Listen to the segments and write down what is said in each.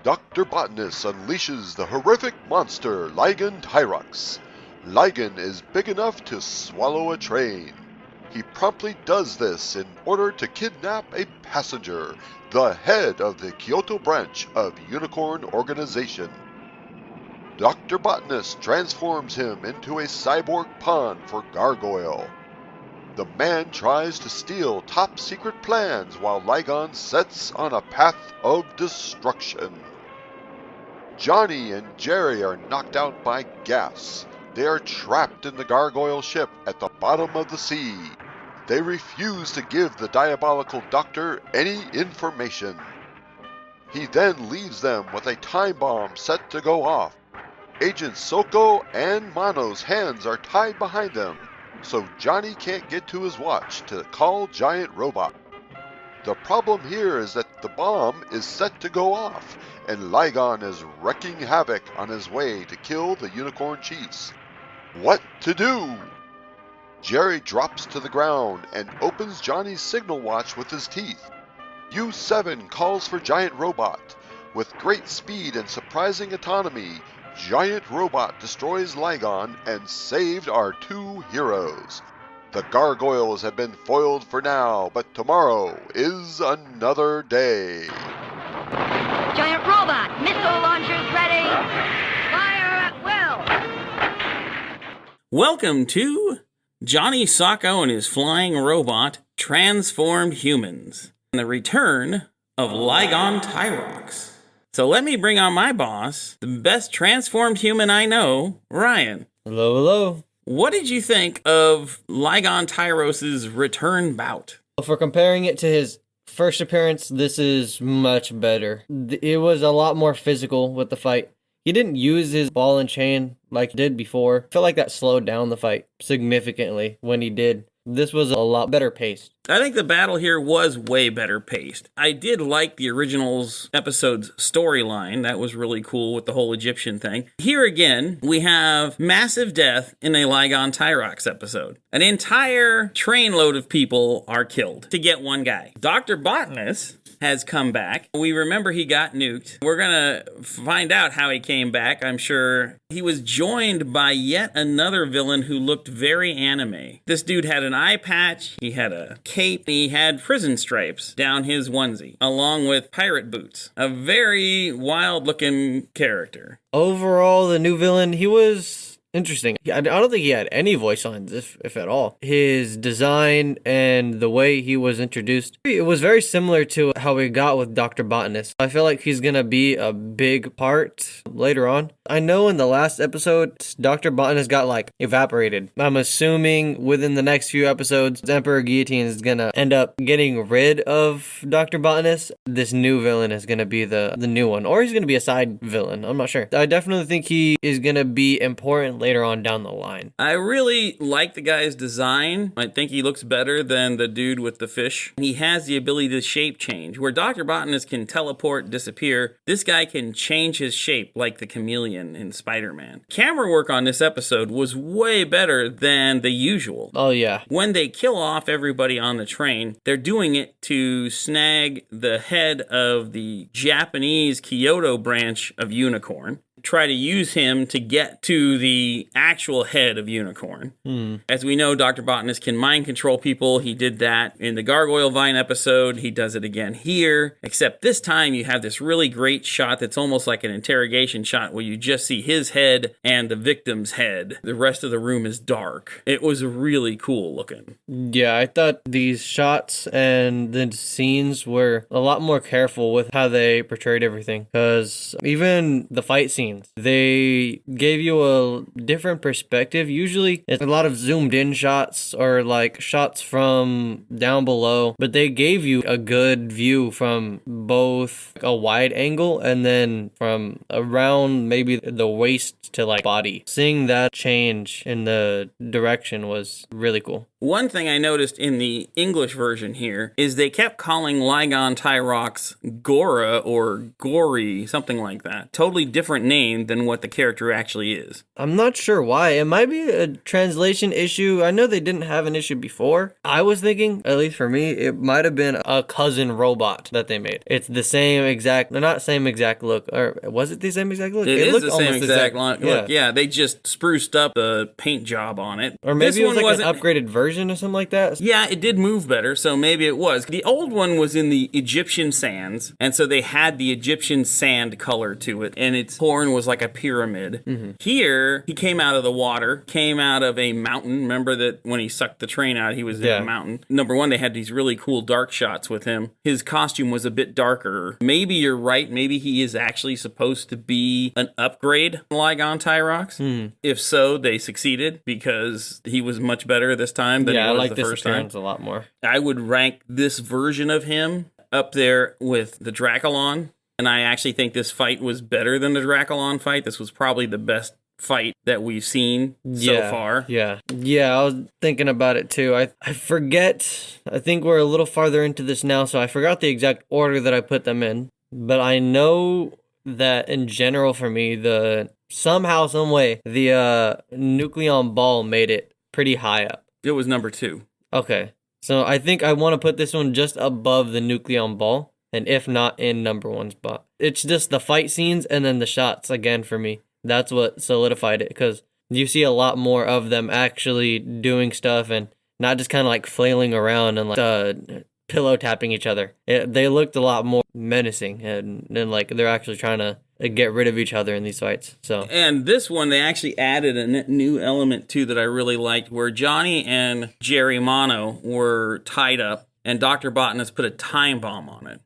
Dr. Botanist unleashes the horrific monster Ligon Tyrox. Ligon is big enough to swallow a train. He promptly does this in order to kidnap a passenger, the head of the Kyoto branch of Unicorn Organization. Dr. Botanist transforms him into a cyborg pawn for Gargoyle. The man tries to steal top-secret plans while Ligon sets on a path of destruction. Johnny and Jerry are knocked out by gas. They are trapped in the Gargoyle ship at the bottom of the sea. They refuse to give the diabolical doctor any information. He then leaves them with a time bomb set to go off. Agent Sokko and Mono's hands are tied behind them, so Johnny can't get to his watch to call Giant Robot. The problem here is that the bomb is set to go off, and Ligon is wreaking havoc on his way to kill the Unicorn Chiefs. What to do? Jerry drops to the ground and opens Johnny's signal watch with his teeth. U7 calls for Giant Robot. With great speed and surprising autonomy, Giant Robot destroys Ligon and saved our two heroes. The Gargoyles have been foiled for now, but tomorrow is another day. Giant Robot, missile launchers ready. Fire at will. Welcome to Johny Sokko and his flying robot transformed humans. And the return of Ligon Tyrox. So let me bring on my boss, the best transformed human I know, Ryan. Hello, hello. What did you think of Ligon Tyrox's return bout? Well, for comparing it to his first appearance, this is much better. It was a lot more physical with the fight. He didn't use his ball and chain like he did before. I felt like that slowed down the fight significantly when he did. This was a lot better paced. I think the battle here was way better paced. I did like the original's episode's storyline. That was really cool with the whole Egyptian thing. Here again, we have massive death in a Ligon Tyrox episode. An entire trainload of people are killed to get one guy. Dr. Botanist has come back. We remember he got nuked. We're gonna find out how he came back, I'm sure. He was joined by yet another villain who looked very anime. This dude had an eye patch, he had a cape, he had prison stripes down his onesie, along with pirate boots. A very wild-looking character. Overall, the new villain, he was interesting. I don't think he had any voice lines, if at all. His design and the way he was introduced, it was very similar to how we got with Dr. Botanist. I feel like he's gonna be a big part later on. I know in the last episode, Dr. Botanist got evaporated. I'm assuming within the next few episodes, Emperor Guillotine is gonna end up getting rid of Dr. Botanist. This new villain is gonna be the new one, or he's gonna be a side villain. I'm not sure. I definitely think he is gonna be important later on down the line. I really like the guy's design. I think he looks better than the dude with the fish. He has the ability to shape change. Where Dr. Botanist can teleport, disappear, this guy can change his shape like the chameleon in Spider-Man. Camera work on this episode was way better than the usual. Oh yeah. When they kill off everybody on the train, they're doing it to snag the head of the Japanese Kyoto branch of Unicorn. Try to use him to get to the actual head of Unicorn. As we know, Dr. Botanist can mind control people. He did that in the Gargoyle Vine episode. He does it again here, except this time you have this really great shot that's almost like an interrogation shot where you just see his head and the victim's head. The rest of the room is dark. It was really cool looking. Yeah, I thought these shots and the scenes were a lot more careful with how they portrayed everything, because even the fight scene, they gave you a different perspective. Usually it's a lot of zoomed in shots or shots from down below, but they gave you a good view from both a wide angle and then from around maybe the waist to body. Seeing that change in the direction was really cool. One thing I noticed in the English version here is they kept calling Ligon Tyrox Gora or Gory, something like that. Totally different name than what the character actually is. I'm not sure why. It might be a translation issue. I know they didn't have an issue before. I was thinking, at least for me, it might have been a cousin robot that they made. It's the same exact, not same exact look. Or was it the same exact look? It is looked the same almost exact look. Yeah, they just spruced up the paint job on it. Or maybe this it was one like wasn't an upgraded version or something like that. Yeah, it did move better, so maybe it was. The old one was in the Egyptian sands, and so they had the Egyptian sand color to it, and its horn was like a pyramid. Mm-hmm. Here, he came out of the water, came out of a mountain. Remember that when he sucked the train out, he was in a mountain. Number one, they had these really cool dark shots with him. His costume was a bit darker. Maybe you're right. Maybe he is actually supposed to be an upgrade Ligon Tyrox. Mm. If so, they succeeded because he was much better this time than he was the first time. A lot more. I would rank this version of him up there with the Draculon, and I actually think this fight was better than the Draculon fight. This was probably the best fight that we've seen so far. Yeah, I was thinking about it too. I forget, I think we're a little farther into this now, so I forgot the exact order that I put them in, but I know that in general for me, somehow, some way, the Nucleon Ball made it pretty high up. It was number 2. Okay. So I think I want to put this one just above the Nucleon Ball, and if not, in number 1 spot. It's just the fight scenes and then the shots, again, for me. That's what solidified it, because you see a lot more of them actually doing stuff and not just kind of like flailing around and like pillow tapping each other. They looked a lot more menacing, and like they're actually trying to get rid of each other in these fights. So, and this one they actually added a new element too that I really liked, where Johnny and Jerry Mono were tied up, and Dr. Botanist put a time bomb on it.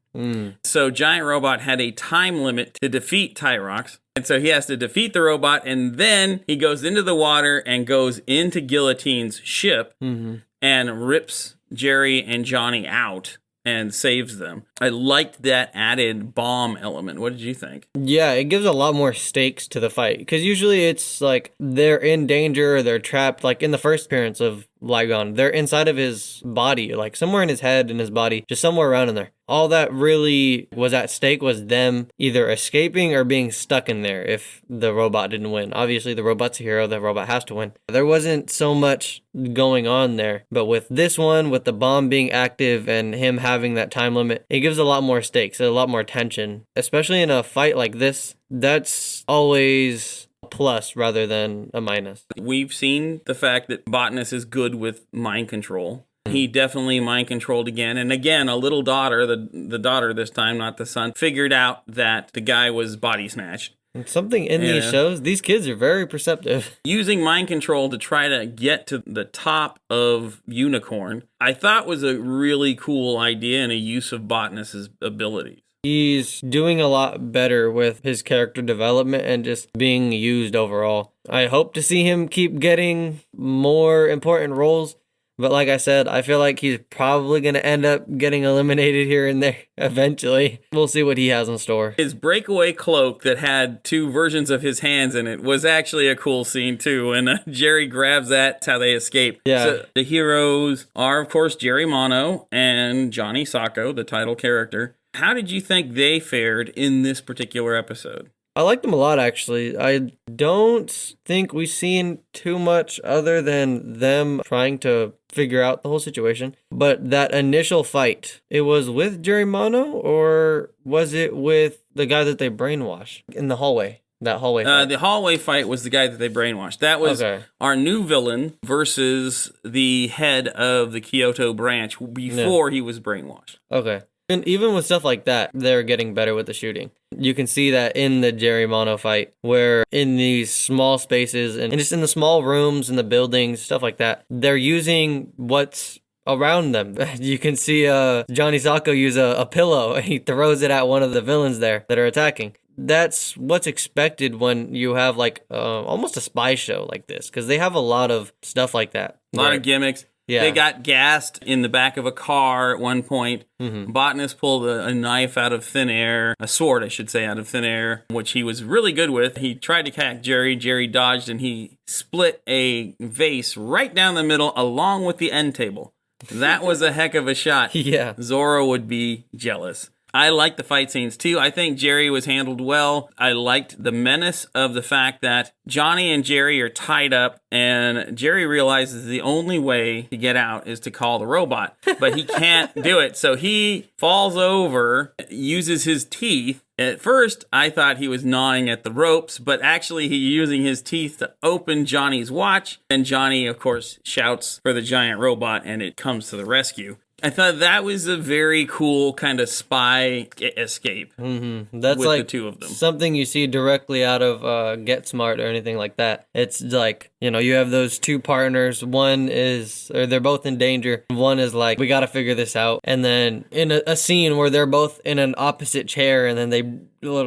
So Giant Robot had a time limit to defeat Tyrox, and so he has to defeat the robot, and then he goes into the water and goes into Guillotine's ship and rips Jerry and Johnny out and saves them. I liked that added bomb element. What did you think? Yeah, it gives a lot more stakes to the fight, because usually it's like they're in danger or they're trapped. Like in the first appearance of Ligon, they're inside of his body, like somewhere in his head and his body, just somewhere around in there. All that really was at stake was them either escaping or being stuck in there if the robot didn't win. Obviously, the robot's a hero. The robot has to win. There wasn't so much going on there. But with this one, with the bomb being active and him having that time limit, it gives a lot more stakes, a lot more tension. Especially in a fight like this, that's always a plus rather than a minus. We've seen the fact that Botanist is good with mind control. He definitely mind controlled again. And again, a little daughter, the daughter this time, not the son, figured out that the guy was body snatched. And something in these shows, these kids are very perceptive. Using mind control to try to get to the top of Unicorn, I thought was a really cool idea and a use of Botanist's abilities. He's doing a lot better with his character development and just being used overall. I hope to see him keep getting more important roles. But like I said, I feel like he's probably going to end up getting eliminated here and there eventually. We'll see what he has in store. His breakaway cloak that had 2 versions of his hands in it was actually a cool scene too. And Jerry grabs that. That's how they escape. Yeah. So the heroes are, of course, Jerry Mono and Johny Sokko, the title character. How did you think they fared in this particular episode? I liked them a lot, actually. I don't think we've seen too much other than them trying to figure out the whole situation. But that initial fight, it was with Jerry Mono, or was it with the guy that they brainwashed in the hallway? That hallway fight. The hallway fight was the guy that they brainwashed. That was our new villain versus the head of the Kyoto branch before he was brainwashed. Okay. And even with stuff like that, they're getting better with the shooting. You can see that in the Jerry Mono fight, where in these small spaces and just in the small rooms and the buildings, stuff like that, they're using what's around them. You can see Johny Sokko use a pillow, and he throws it at one of the villains there that are attacking. That's what's expected when you have like almost a spy show like this, because they have a lot of stuff like that. A lot of gimmicks. Yeah. They got gassed in the back of a car at one point. Botanist pulled a knife out of thin air, a sword, I should say, out of thin air, which he was really good with. He tried to attack Jerry. Jerry dodged, and he split a vase right down the middle along with the end table. That was a heck of a shot. Yeah. Zorro would be jealous. I liked the fight scenes too. I think Jerry was handled well. I liked the menace of the fact that Johnny and Jerry are tied up, and Jerry realizes the only way to get out is to call the robot, but he can't do it. So he falls over, uses his teeth. At first, I thought he was gnawing at the ropes, but actually he's using his teeth to open Johnny's watch. And Johnny, of course, shouts for the giant robot, and it comes to the rescue. I thought that was a very cool kind of spy escape. That's with like the two of them. something you see directly out of Get Smart or anything like that. It's like, you know, you have those two partners. One is, or they're both in danger. One is like, we got to figure this out. And then in a scene where they're both in an opposite chair, and then they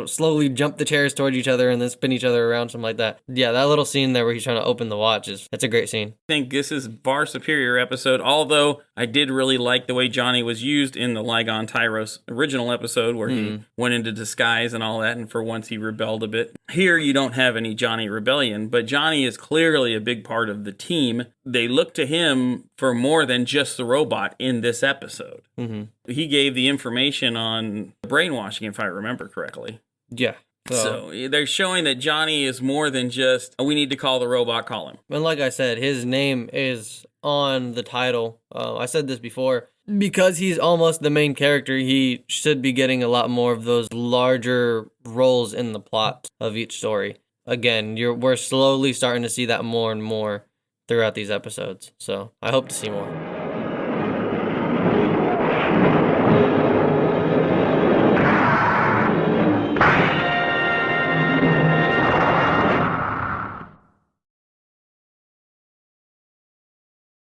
slowly jump the chairs toward each other and then spin each other around, something like that. Yeah, that little scene there where he's trying to open the watch that's a great scene. I think this is far superior episode, although I did really like the way Johnny was used in the Ligon Tyrox original episode where he went into disguise and all that, and for once he rebelled a bit. Here you don't have any Johnny rebellion, but Johnny is clearly a big part of the team. They look to him for more than just the robot in this episode. He gave the information on brainwashing, if I remember correctly. Yeah. So they're showing that Johnny is more than just, we need to call the robot, call him. And like I said, his name is on the title. I said this before. Because he's almost the main character, he should be getting a lot more of those larger roles in the plot of each story. Again, we're slowly starting to see that more and more throughout these episodes. So I hope to see more.